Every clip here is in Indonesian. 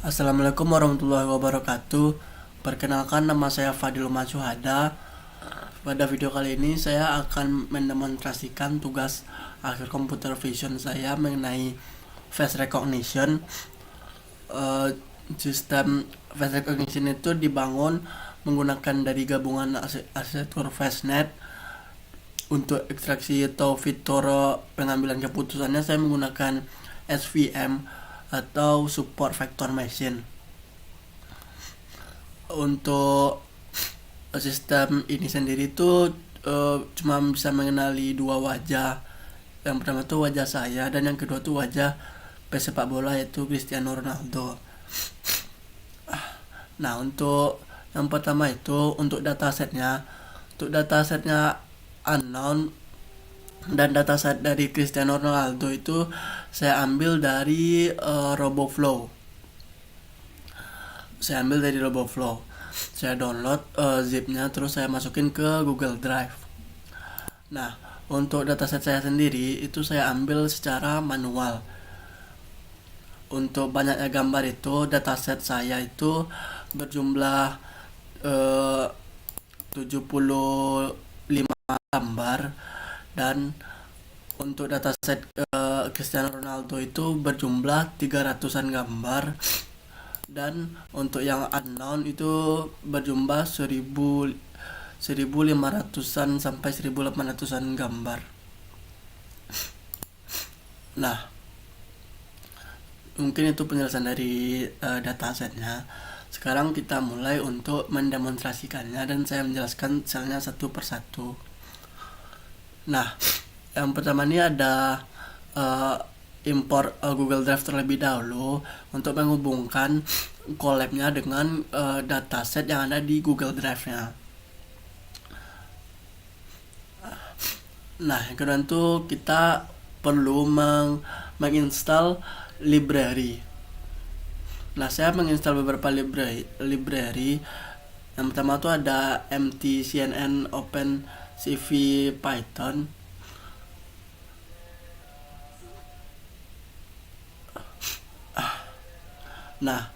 Assalamualaikum warahmatullahi wabarakatuh. Perkenalkan, nama saya Fadil Masyuhada. Pada video kali ini saya akan mendemonstrasikan tugas akhir computer vision saya mengenai face recognition. Sistem face recognition itu dibangun menggunakan dari gabungan arsitektur FastNet. Untuk ekstraksi atau fitur pengambilan keputusannya saya menggunakan SVM atau support vector machine. Untuk sistem ini sendiri itu cuma bisa mengenali dua wajah. Yang pertama itu wajah saya dan yang kedua itu wajah pesepak bola yaitu Cristiano Ronaldo. Nah, untuk yang pertama itu untuk datasetnya unknown dan dataset dari Cristiano Ronaldo itu saya ambil dari RoboFlow. Saya download zipnya, terus saya masukin ke Google Drive. Nah, untuk dataset saya sendiri itu saya ambil secara manual. Untuk banyaknya gambar itu dataset saya itu berjumlah 75 gambar, dan untuk dataset Cristiano Ronaldo itu berjumlah 300-an gambar, dan untuk yang unknown itu berjumlah 1500-an sampai 1800-an gambar. Nah, mungkin itu penjelasan dari datasetnya. Sekarang kita mulai untuk mendemonstrasikannya dan saya menjelaskan selnya satu persatu. Nah, yang pertama ini ada import Google Drive terlebih dahulu untuk menghubungkan collab-nya dengan dataset yang ada di Google Drive-nya. Nah, yang kedua itu kita perlu menginstal library. Nah, saya menginstal beberapa library. Yang pertama itu ada MTCNN OpenCV Python. Nah,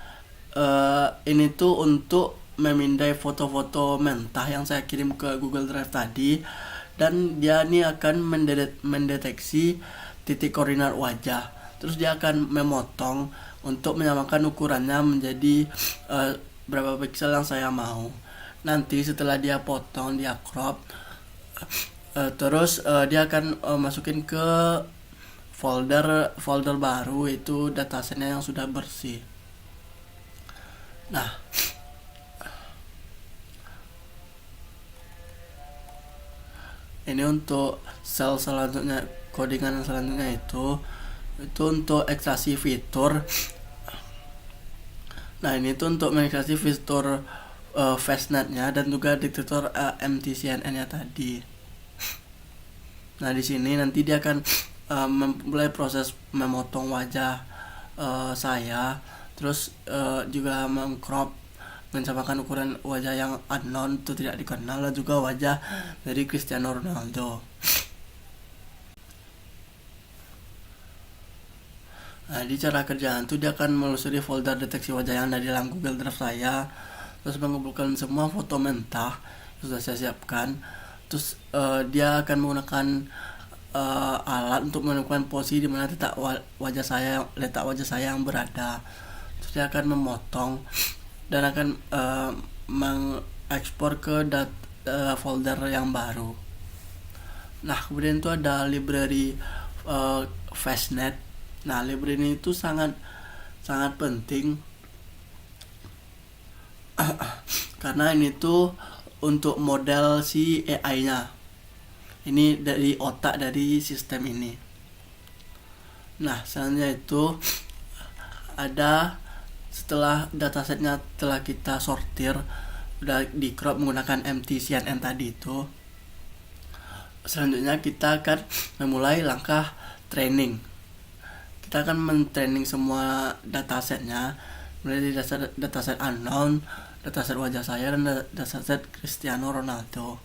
ini tuh untuk memindai foto-foto mentah yang saya kirim ke Google Drive tadi, dan dia ini akan mendeteksi titik koordinat wajah. Terus dia akan memotong untuk menyamakan ukurannya menjadi berapa pixel yang saya mau. Nanti setelah dia potong, dia crop, terus dia akan masukin ke folder baru, itu datasetnya yang sudah bersih. Nah, ini untuk sel selanjutnya, codingan selanjutnya itu untuk ekstraksi fitur. Nah, ini tuh untuk mengekstraksi fitur fastnet-nya dan juga detektor MTCNN-nya tadi. Nah, di sini nanti dia akan memulai proses memotong wajah saya, terus juga mengcrop, mensamakan ukuran wajah yang unknown itu tidak dikenal, dan juga wajah dari Cristiano Ronaldo. Nah, di cara kerjaan itu dia akan menelusuri folder deteksi wajah yang ada di dalam Google Drive saya, terus mengumpulkan semua foto mentah yang sudah saya siapkan. Terus dia akan menggunakan alat untuk menemukan posisi di mana letak wajah saya yang berada. Terus dia akan memotong dan akan mengekspor ke folder yang baru. Nah, kemudian itu ada library FastNet. Nah, library ini itu sangat penting karena ini tuh untuk model si AI-nya. Ini dari otak dari sistem ini. Nah, selanjutnya itu ada, setelah datasetnya telah kita sortir, udah di crop menggunakan MTCNN tadi itu, selanjutnya kita akan memulai langkah training. Kita akan mentraining semua datasetnya, mulai dari dataset unknown, dataset wajah saya, dan dataset Cristiano Ronaldo.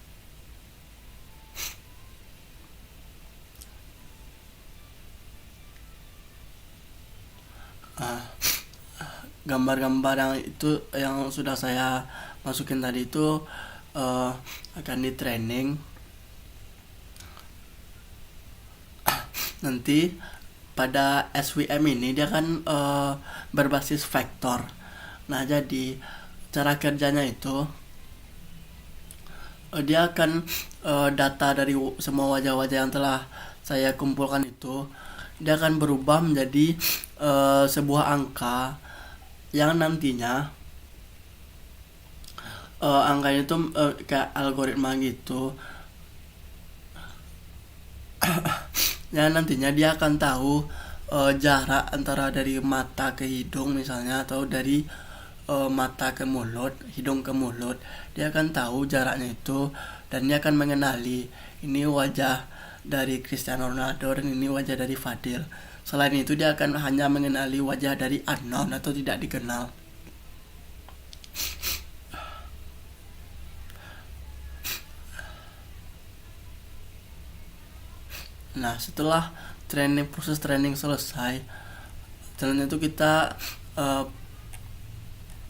gambar-gambar yang itu yang sudah saya masukin tadi itu akan di training. Nanti pada SVM ini dia kan berbasis vektor. Nah, jadi cara kerjanya itu dia akan data dari semua wajah-wajah yang telah saya kumpulkan itu dia akan berubah menjadi sebuah angka yang nantinya angkanya itu kayak algoritma gitu. Ya, nantinya dia akan tahu jarak antara dari mata ke hidung misalnya, atau dari mata ke mulut, hidung ke mulut. Dia akan tahu jaraknya itu, dan dia akan mengenali ini wajah dari Cristiano Ronaldo dan ini wajah dari Fadil. Selain itu dia akan hanya mengenali wajah dari unknown atau tidak dikenal. Nah, setelah proses training selesai, selanjutnya itu kita uh,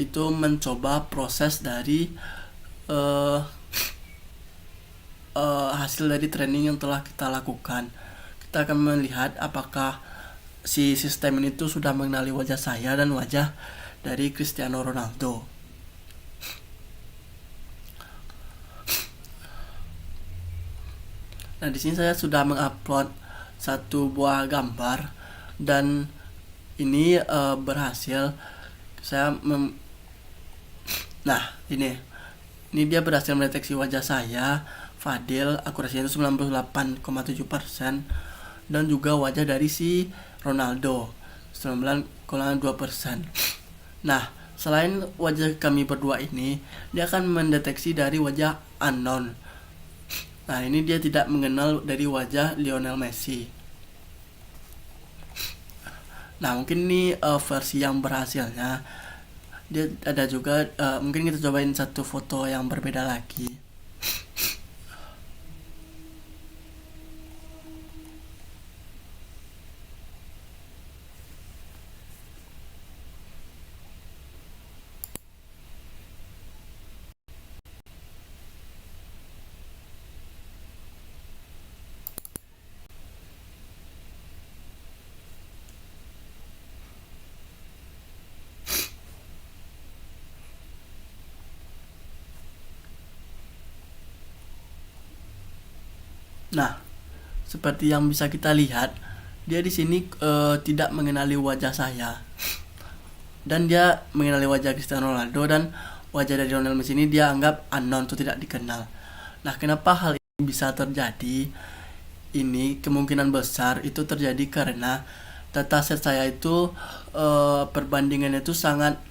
itu mencoba proses dari uh, hasil dari training yang telah kita lakukan. Kita akan melihat apakah si sistem ini tuh sudah mengenali wajah saya dan wajah dari Cristiano Ronaldo. Nah, di sini saya sudah mengupload satu buah gambar, dan ini berhasil nah, ini dia berhasil mendeteksi wajah saya, Fadil, akurasinya itu 98,7%, dan juga wajah dari si Ronaldo 9,2%. Nah, selain wajah kami berdua ini, dia akan mendeteksi dari wajah unknown. Nah, ini dia tidak mengenal dari wajah Lionel Messi. Nah, mungkin ini versi yang berhasilnya. Dia ada juga mungkin kita cobain satu foto yang berbeda lagi. Nah, seperti yang bisa kita lihat, dia di sini tidak mengenali wajah saya, dan dia mengenali wajah Cristiano Ronaldo, dan wajah dari Lionel Messi ini dia anggap unknown atau tidak dikenal. Nah, kenapa hal ini bisa terjadi? Ini kemungkinan besar itu terjadi karena dataset saya itu perbandingannya itu sangat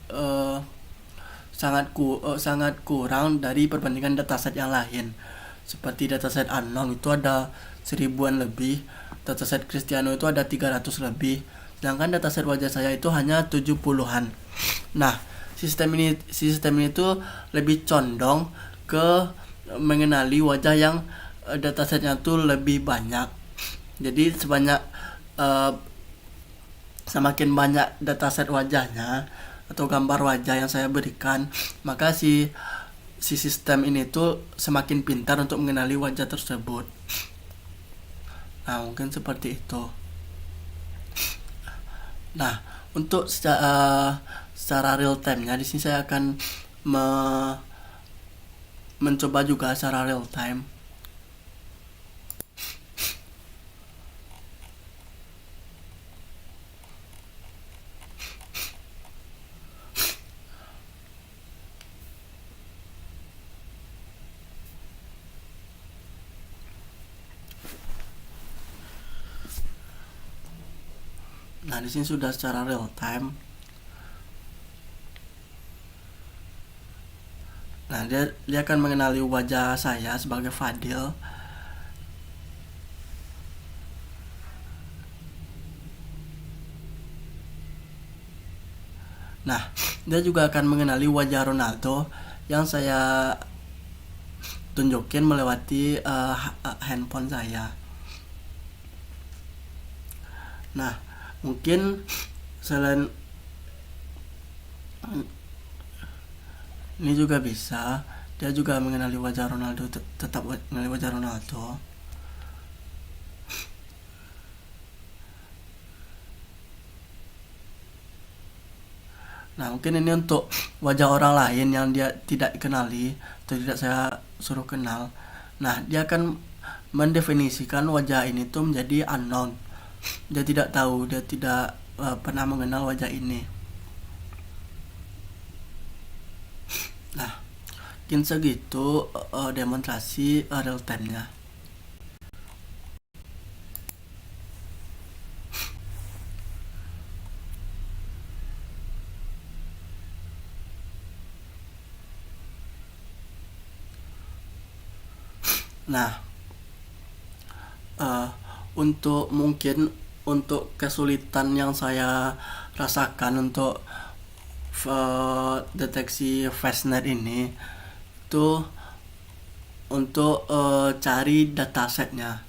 kurang dari perbandingan dataset yang lain. Seperti dataset unknown itu ada 1000-an lebih, dataset Cristiano itu ada 300 lebih, sedangkan dataset wajah saya itu hanya 70-an. Nah, sistem ini tuh lebih condong ke mengenali wajah yang datasetnya tuh lebih banyak. Jadi semakin banyak dataset wajahnya atau gambar wajah yang saya berikan, maka si sistem ini tuh semakin pintar untuk mengenali wajah tersebut. Nah, mungkin seperti itu. Nah, untuk secara real time-nya di sini saya akan mencoba juga secara real time. Nah, di sini sudah secara real time. Nah, dia akan mengenali wajah saya sebagai Fadil. Nah, dia juga akan mengenali wajah Ronaldo yang saya tunjukin melewati handphone saya. Nah, mungkin selain Ini juga bisa. Dia juga mengenali wajah Ronaldo, tetap mengenali wajah Ronaldo. Nah, mungkin ini untuk wajah orang lain yang dia tidak kenali atau tidak saya suruh kenal. Nah, dia akan mendefinisikan wajah ini tuh menjadi unknown. Dia tidak tahu, dia tidak pernah mengenal wajah ini. Nah, mungkin segitu demonstrasi real time-nya. Nah, eh, untuk mungkin untuk kesulitan yang saya rasakan untuk deteksi fastnet ini itu untuk cari datasetnya,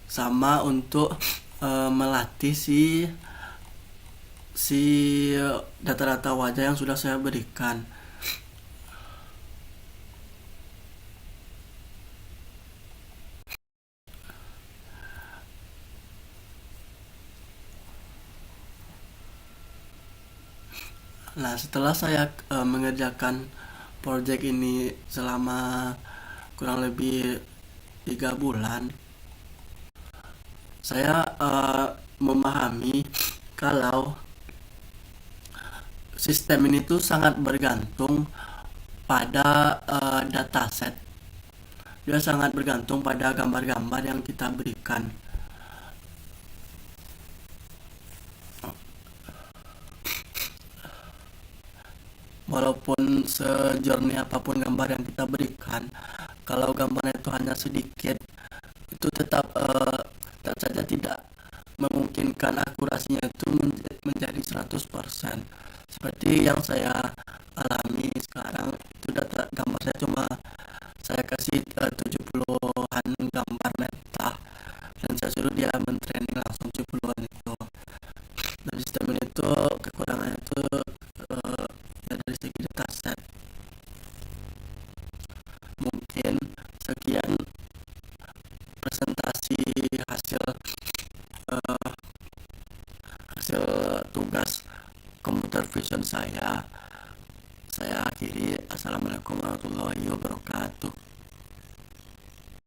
sama untuk melatih si data-data wajah yang sudah saya berikan. Nah, setelah saya mengerjakan project ini selama kurang lebih 3 bulan, saya memahami kalau sistem ini tuh sangat bergantung pada dataset. Dia sangat bergantung pada gambar-gambar yang kita berikan. Walaupun sejernih apapun gambar yang kita berikan, kalau gambarnya itu hanya sedikit, itu tetap saja tidak memungkinkan akurasinya itu menjadi 100%. Seperti yang saya alami sekarang, itu data gambar saya cuma saya kasih 70-an gambar mentah, dan saya suruh dia mentraining langsung 70-an itu. Dan sistem ini tuh kekurangannya itu eh, ya dari segi dataset. Mungkin sekian presentasi hasil eh, hasil tugas computer vision saya. Saya akhiri. Assalamualaikum warahmatullahi wabarakatuh.